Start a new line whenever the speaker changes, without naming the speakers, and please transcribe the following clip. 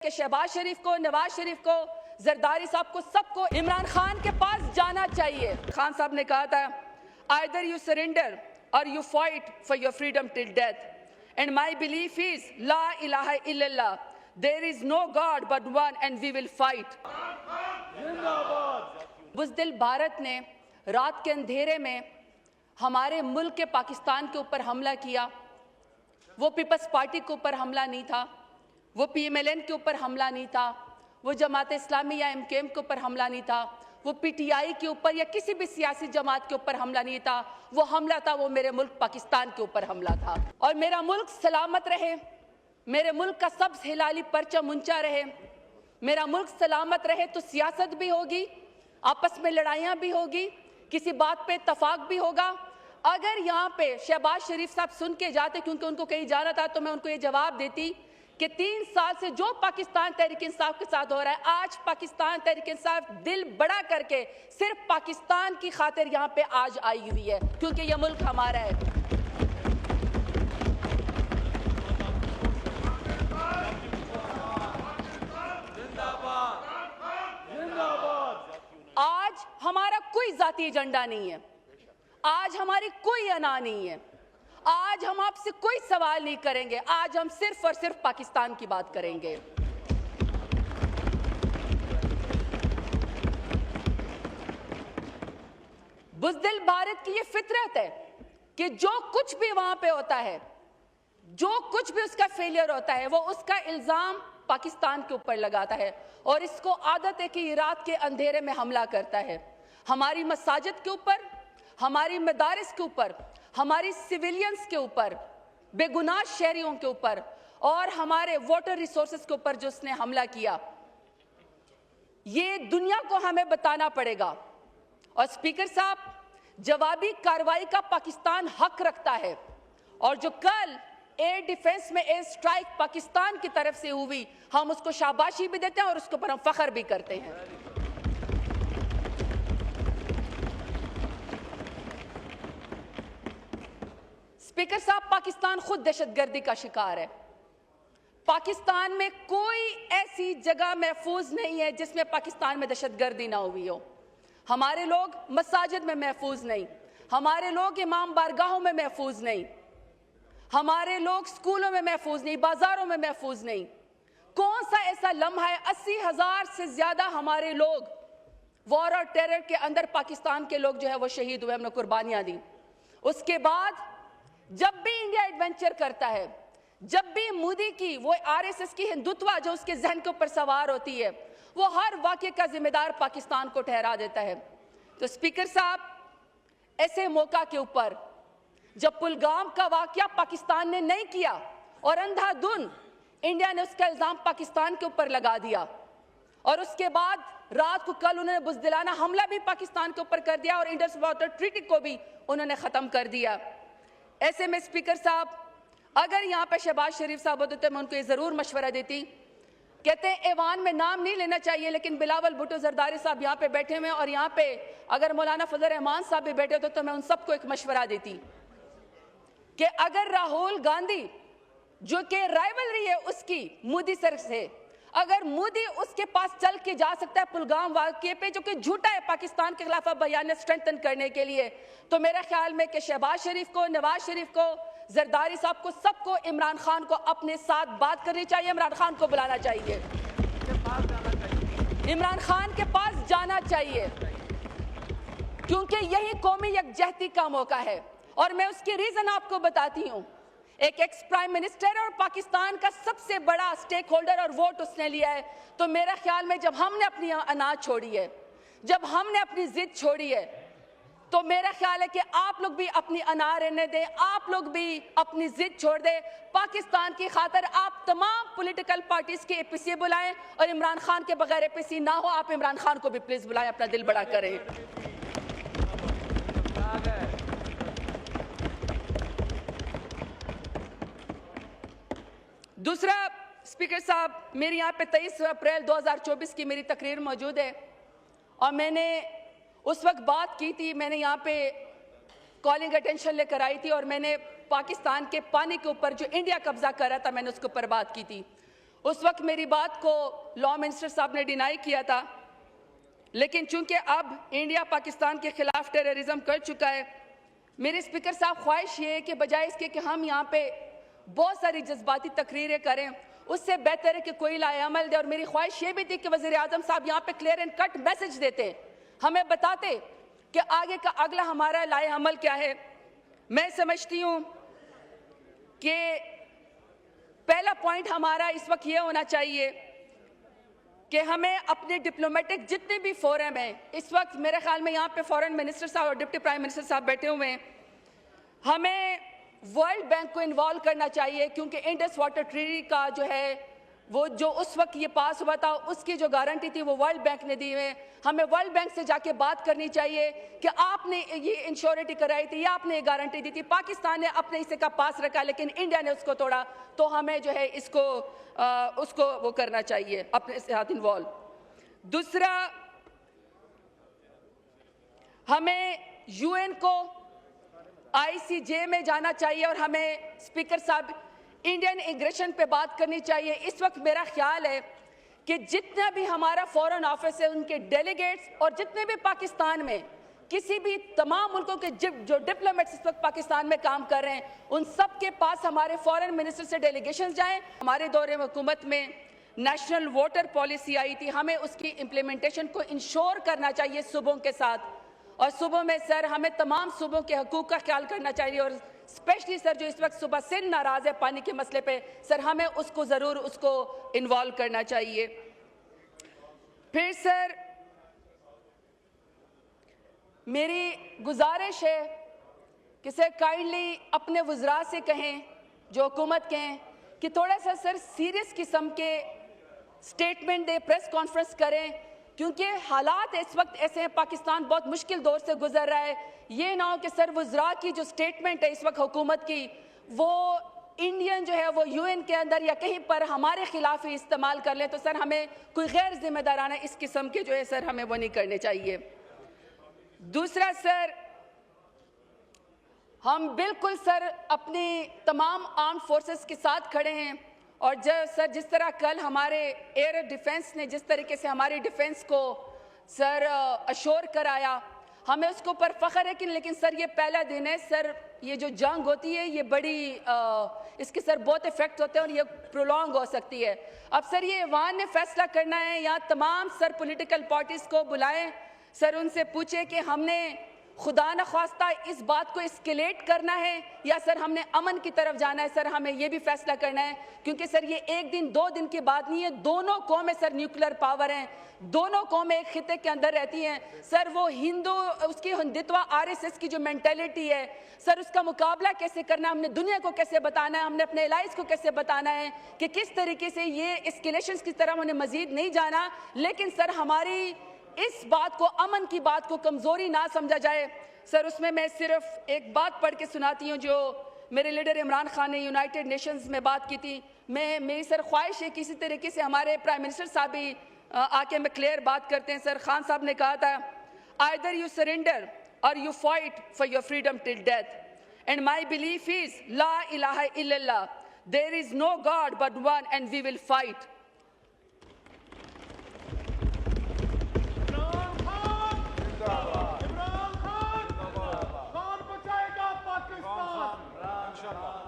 कि शहबाज शरीफ को, नवाज शरीफ को, जरदारी साहब को, सबको इमरान खान के पास जाना चाहिए। खान साहब ने कहा था, either you surrender or you fight for your freedom till death, and my belief is ला इलाहा इल्लल्लाह, there is no god but one and we will fight. बुज़दिल भारत ने रात के अंधेरे में हमारे मुल्क के पाकिस्तान के ऊपर हमला किया। वो पीपल्स पार्टी के ऊपर हमला नहीं था, वो PMLN के ऊपर हमला नहीं था, वो जमात इस्लामी या MKM के ऊपर हमला नहीं था, वो PTI के ऊपर या किसी भी सियासी जमात के ऊपर हमला नहीं था। वो हमला था, वो मेरे मुल्क पाकिस्तान के ऊपर हमला था। और मेरा मुल्क सलामत रहे, मेरे मुल्क का सब्ज़ हिलाली परचम ऊंचा रहे, मेरा मुल्क सलामत रहे तो सियासत भी होगी, आपस में लड़ाइयाँ भी होगी, किसी बात पे इत्तफाक भी होगा। अगर यहाँ पे शहबाज शरीफ साहब सुन के जाते, क्योंकि उनको कहीं जाना था, तो मैं उनको ये जवाब देती कि 3 साल से जो पाकिस्तान तहरीक इंसाफ के साथ हो रहा है, आज पाकिस्तान तहरीक इंसाफ दिल बड़ा करके सिर्फ पाकिस्तान की खातिर यहाँ पे आज आई हुई है, क्योंकि यह मुल्क हमारा है। आज हमारा कोई जाती एजेंडा नहीं है, आज हमारी कोई अना नहीं है, आज हम आपसे कोई सवाल नहीं करेंगे, आज हम सिर्फ और सिर्फ पाकिस्तान की बात करेंगे। बुज़दिल भारत की ये फितरत है कि जो कुछ भी वहां पे होता है, जो कुछ भी उसका फेलियर होता है, वो उसका इल्जाम पाकिस्तान के ऊपर लगाता है और इसको आदत है कि रात के अंधेरे में हमला करता है। हमारी मसाजिद के ऊपर, हमारी मदारिस के ऊपर, हमारी सिविलियंस के ऊपर, बेगुनाह शहरियों के ऊपर और हमारे वाटर रिसोर्सेज के ऊपर जो उसने हमला किया, ये दुनिया को हमें बताना पड़ेगा। और स्पीकर साहब, जवाबी कार्रवाई का पाकिस्तान हक रखता है और जो कल एयर डिफेंस में एयर स्ट्राइक पाकिस्तान की तरफ से हुई, हम उसको शाबाशी भी देते हैं और उसके ऊपर हम फख्र भी करते हैं। स्पीकर साहब, पाकिस्तान खुद दहशतगर्दी का शिकार है। पाकिस्तान में कोई ऐसी जगह महफूज नहीं है जिसमें पाकिस्तान में दहशतगर्दी ना हुई हो। हमारे लोग मसाजिद में महफूज नहीं, हमारे लोग इमाम बारगाहों में महफूज नहीं, हमारे लोग स्कूलों में महफूज नहीं, बाजारों में महफूज नहीं। कौन सा ऐसा लम्हा है? 80,000 से ज्यादा हमारे लोग वॉर और टेरर के अंदर पाकिस्तान के लोग जो है वो शहीद हुए, हमने कुर्बानियां दी। उसके बाद जब भी इंडिया एडवेंचर करता है, जब भी मोदी की वो RSS की हिंदुत्व जो उसके जहन के ऊपर सवार होती है, वो हर वाक़े का जिम्मेदार पाकिस्तान को ठहरा देता है। तो स्पीकर साहब, ऐसे मौका के ऊपर जब पुलगाम का वाक़या पाकिस्तान ने नहीं किया और अंधाधुन इंडिया ने उसका इल्ज़ाम पाकिस्तान के ऊपर लगा दिया और उसके बाद रात को कल उन्होंने बुज़दिलाना हमला भी पाकिस्तान के ऊपर कर दिया और इंडस वाटर ट्रीटी को भी उन्होंने ख़त्म कर दिया। ऐसे में स्पीकर साहब, अगर यहाँ पे शहबाज शरीफ साहब होते तो मैं उनको ये ज़रूर मशवरा देती। कहते हैं ऐवान में नाम नहीं लेना चाहिए, लेकिन बिलावल भुट्टो जरदारी साहब यहाँ पे बैठे हुए हैं और यहाँ पे अगर मौलाना फजल रहमान साहब भी बैठे होते तो मैं उन सबको एक मशवरा देती कि अगर राहुल गांधी, जो कि राइवलरी है उसकी मोदी सर से, अगर मोदी उसके पास चल के जा सकता है पुलगाम वाक़े पे जो कि झूठा है पाकिस्तान के खिलाफ बयान स्ट्रेंथन करने के लिए, तो मेरे ख्याल में कि शहबाज शरीफ को, नवाज शरीफ को, जरदारी साहब को, सबको इमरान खान को अपने साथ बात करनी चाहिए, इमरान खान को बुलाना चाहिए, इमरान खान के पास जाना चाहिए, क्योंकि यही कौमी यकजहती का मौका है। और मैं उसकी रीजन आपको बताती हूँ। एक एक्स प्राइम मिनिस्टर और पाकिस्तान का सबसे बड़ा स्टेक होल्डर और वोट उसने लिया है। तो मेरा ख्याल में जब हमने अपनी अनाज छोड़ी है, जब हमने अपनी जिद छोड़ी है, तो मेरा ख्याल है कि आप लोग भी अपनी अना रहने दें, आप लोग भी अपनी जिद छोड़ दें। पाकिस्तान की खातिर आप तमाम पॉलिटिकल पार्टीज के APC बुलाएं और इमरान खान के बगैर APC ना हो, आप इमरान खान को भी प्लीज बुलाएं, अपना दिल बड़ा करें। दूसरा, स्पीकर साहब, मेरे यहाँ पे 23 अप्रैल 2024 की मेरी तकरीर मौजूद है और मैंने उस वक्त बात की थी, मैंने यहाँ पे कॉलिंग अटेंशन लेकर आई थी और मैंने पाकिस्तान के पानी के ऊपर जो इंडिया कब्जा कर रहा था, मैंने उसके ऊपर बात की थी। उस वक्त मेरी बात को लॉ मिनिस्टर साहब ने डिनाई किया था, लेकिन चूंकि अब इंडिया पाकिस्तान के खिलाफ टेररिज्म कर चुका है, मेरे स्पीकर साहब ख्वाहिश ये है कि बजाय इसके कि हम यहाँ पे बहुत सारी जज्बाती तकरीरें करें, उससे बेहतर है कि कोई लाएअमल दे। और मेरी ख्वाहिश ये भी थी कि वज़ीर आज़म साहब यहाँ पे क्लियर एंड कट मैसेज देते, हमें बताते कि आगे का अगला हमारा लाएअमल क्या है। मैं समझती हूँ कि पहला पॉइंट हमारा इस वक्त ये होना चाहिए कि हमें अपने डिप्लोमेटिक जितने भी फोरम हैं, इस वक्त मेरे ख्याल में यहाँ पे फॉरेन मिनिस्टर साहब और डिप्टी प्राइम मिनिस्टर साहब बैठे हुए हैं, हमें वर्ल्ड बैंक को इन्वॉल्व करना चाहिए, क्योंकि इंडस वाटर ट्रीटी का जो है वो जो उस वक्त ये पास हुआ था उसकी जो गारंटी थी वो वर्ल्ड बैंक ने दी हुई। हमें वर्ल्ड बैंक से जाके बात करनी चाहिए कि आपने ये इंश्योरिटी कराई थी या आपने ये गारंटी दी थी, पाकिस्तान ने अपने हिस्से का पास रखा लेकिन इंडिया ने उसको तोड़ा, तो हमें जो है इसको उसको वो करना चाहिए, अपने साथ इन्वॉल्व। दूसरा, हमें यूएन को आईसीजे में जाना चाहिए और हमें स्पीकर साहब इंडियन इमिग्रेशन पे बात करनी चाहिए। इस वक्त मेरा ख्याल है कि जितना भी हमारा फॉरेन ऑफिस है, उनके डेलीगेट्स और जितने भी पाकिस्तान में किसी भी तमाम मुल्कों के जो डिप्लोमेट्स इस वक्त पाकिस्तान में काम कर रहे हैं, उन सब के पास हमारे फॉरेन मिनिस्टर से डेलीगेशंस जाएं। हमारे दौरे में हुकूमत में नेशनल वोटर पॉलिसी आई थी, हमें उसकी इम्प्लीमेंटेशन को इंश्योर करना चाहिए सूबों के साथ, और सूबों में सर हमें तमाम सूबों के हकूक़ का ख्याल करना चाहिए। और स्पेशली सर जो इस वक्त सुबह सिंध नाराज़ है पानी के मसले पे, सर हमें उसको ज़रूर उसको इन्वॉल्व करना चाहिए। फिर सर मेरी गुजारिश है कि सर काइंडली अपने वज़रा से कहें, जो हुकूमत के हैं, कि थोड़ा सा सर सीरियस किस्म के स्टेटमेंट दे, प्रेस कॉन्फ्रेंस करें, क्योंकि हालात इस वक्त ऐसे हैं, पाकिस्तान बहुत मुश्किल दौर से गुजर रहा है। ये ना हो कि सर वज़रा की जो स्टेटमेंट है इस वक्त हुकूमत की, वो इंडियन जो है वो यूएन के अंदर या कहीं पर हमारे खिलाफ ही इस्तेमाल कर लें, तो सर हमें कोई गैर जिम्मेदाराना इस किस्म के जो है सर हमें वो नहीं करने चाहिए। दूसरा सर, हम बिल्कुल सर अपनी तमाम आर्म फोर्सेस के साथ खड़े हैं, और जब सर जिस तरह कल हमारे एयर डिफेंस ने जिस तरीके से हमारी डिफेंस को सर अश्योर कराया, हमें उसके ऊपर फ़ख्र है कि लेकिन सर ये पहला दिन है सर, ये जो जंग होती है ये बड़ी इसके सर बहुत इफेक्ट होते हैं और ये प्रोलॉन्ग हो सकती है। अब सर ये ऐवान ने फैसला करना है, यहाँ तमाम सर पॉलिटिकल पार्टीज़ को बुलाएं, सर उनसे पूछे कि हमने खुदा न ख्वास्ता इस बात को एस्केलेट करना है या सर हमने अमन की तरफ जाना है। सर हमें ये भी फैसला करना है, क्योंकि सर ये एक दिन दो दिन की बात नहीं है, दोनों कौमें सर न्यूक्लियर पावर हैं, दोनों कौमें एक खिते के अंदर रहती हैं। सर वो हिंदू उसकी हिंदुत्वा आरएसएस की जो मेंटेलिटी है सर, उसका मुकाबला कैसे करना है, हमने दुनिया को कैसे बताना है, हमने अपने एलाइज को कैसे बताना है कि किस तरीके से ये एस्केलेशंस की तरफ उन्हें मजीद नहीं जाना, लेकिन सर हमारी इस बात को, अमन की बात को कमज़ोरी ना समझा जाए। सर उसमें मैं सिर्फ एक बात पढ़ के सुनाती हूँ जो मेरे लीडर इमरान खान ने यूनाइटेड नेशंस में बात की थी। मेरी सर ख्वाहिश है किसी तरीके से हमारे प्राइम मिनिस्टर साहब भी आके में क्लियर बात करते हैं। सर खान साहब ने कहा था, either you surrender or you fight for your freedom till death, and my belief is ला इलाहा इल्लल्लाह, there is no god but one and we will fight.